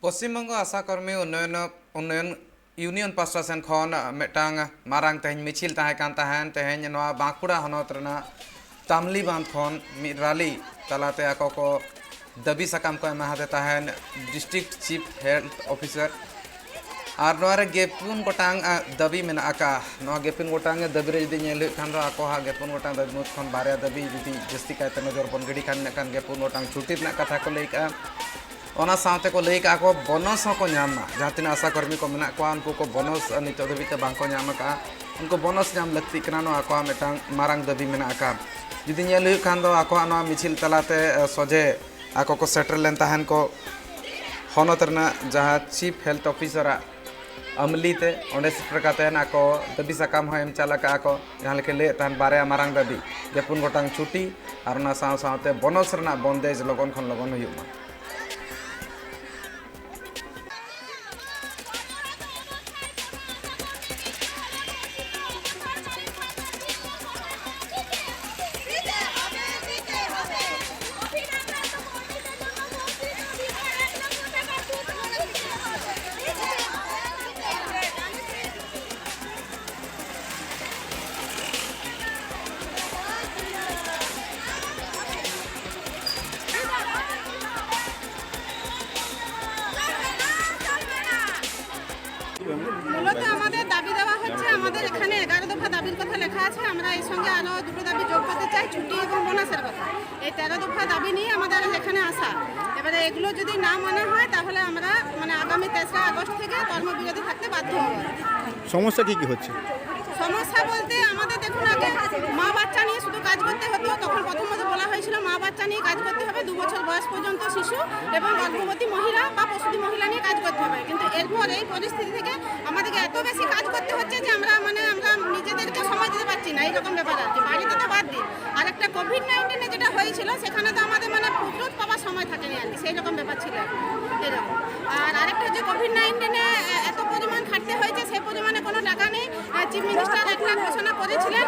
পশ্চিমবঙ্গ আশাকর্মী উন্নয়ন ইউনিয়ন পাস্টা সেন খন মেটাং মারাং তেহেñ মিছিল তাহে কান তাহেন তেহেñ নয়া বাঁকুড়া হনत रना तामली बांध खन मिद राली तलाते आको को दबी सकाम को एमा हाते ताहेन डिस्ट्रिक्ट चीफ हेल्थ ऑफिसर और नोरे गेपुन गोटांग दबी मेना आका नोआ गेपुन गोटांग दबी रे जदि नेल खान रो आको हा गेपुन गोटांग दबी मुत खन बारे दबी जदि जस्ती कायते नजर बन गडी खान नेकान गेपुन गोटांग छुट्टी ना कथा को लेका ओना साथे को लेका आको बोनस को न्यामा जहां तिना आशाकर्मी को मेना को उनको को बोनस नित दबिते बांको न्यामा का उनको बोनस न्याम लगती कना नो आको मेटांग मारांग दबी मेना आका जदि नेल खान दो आको नो मिছিল तलाते सोजे आको को सेटल लेन ताहन को हनत रना जहां चीफ हेल्थ ऑफिसर अमलीते ओंडे सेटर कातेन आको दबी साकाम हो एम चालका आको जहां लेके ले ताहन बारे मारांग दबी गेपुन गोटांग छुट्टी और ना साव सावते बोनस रना बंदेज लगन खन लगन हुयुमा মূলত আমাদের দাবি দেওয়া হচ্ছে আমাদের এখানে 11 দফা দাবির কথা লেখা আছে। আমরা এই সঙ্গে আরও দুটো দাবি যোগ করতে চাই, ছুটি এবং বোনাসের কথা। এই 13 দফা দাবি নিয়ে আমাদের এখানে আসা। এবারে এগুলো যদি না মানা হয় তাহলে আমরা আগামী 3রা আগস্ট থেকে কর্মবিরতি থাকতে বাধ্য হব। সমস্যা কি হচ্ছে? সমস্যা বলতে আমাদের দেখুন আগে মা বাচ্চা নিয়ে শুধু কাজ করতে হতো। তখন প্রথমত বলা হয়েছিল মা বাচ্চা নিয়ে কাজ করতে হবে, 2 বছর বয়স পর্যন্ত শিশু এবং গর্ভবতী মহিলা বা প্রসূতি মহিলা নিয়ে কাজ করতে হবে। কিন্তু এরপর এই পরিস্থিতি থেকে আমাদেরকে এত বেশি কাজ করতে হচ্ছে যে আমরা নিজেদেরকে সময় দিতে পারছি না। এইরকম ব্যাপার আছে। বাড়িতে তো বাদ দিন, আর একটা কোভিড-19 যেটা হয়েছিল সেখানে তো আমাদের প্রচুর পাওয়ার সময় থাকেনি আর কি, সেই রকম ব্যাপার ছিল এরকম। আর আরেকটা হচ্ছে কোভিড-19 এত পরিমাণ খাটতে হয়েছে, সেই পরিমাণে কোনো টাকা নেই। চিফ মিনিস্টার 1 লাখ ঘোষণা করেছিলেন,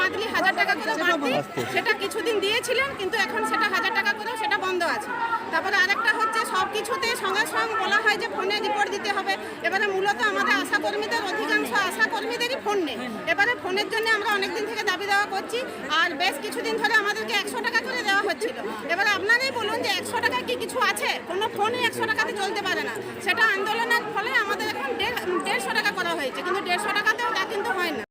মান্থলি 1000 টাকা করে বাড়তি, সেটা কিছুদিন দিয়েছিলেন, কিন্তু এখন সেটা 1000 টাকা করেও সেটা বন্ধ আছে। তারপরে আরেকটা হচ্ছে সব কিছুতে সঙ্গে সঙ্গে বলা হয় যে ফোনে রিপোর্ট দিতে হবে। এবারে মূলত আমাদের আশাকর্মীদের অধিকাংশ আশাকর্মীদেরই ফোন নেই। এবারে ফোনের জন্য আমরা অনেকদিন থেকে দাবি দেওয়া করছি, আর বেশ কিছুদিন ধরে আমাদেরকে 100 টাকা করে দেওয়া হচ্ছিল। এবারে আপনারাই বলুন যে 100 টাকার কি কিছু আছে? কোনো ফোনই 100 টাকাতে চলতে পারে না। সেটা আন্দোলনের ফলে আমাদের এখন 150 টাকা করা হয়েছে, কিন্তু 150 টাকাতেও তা কিন্তু হয় না।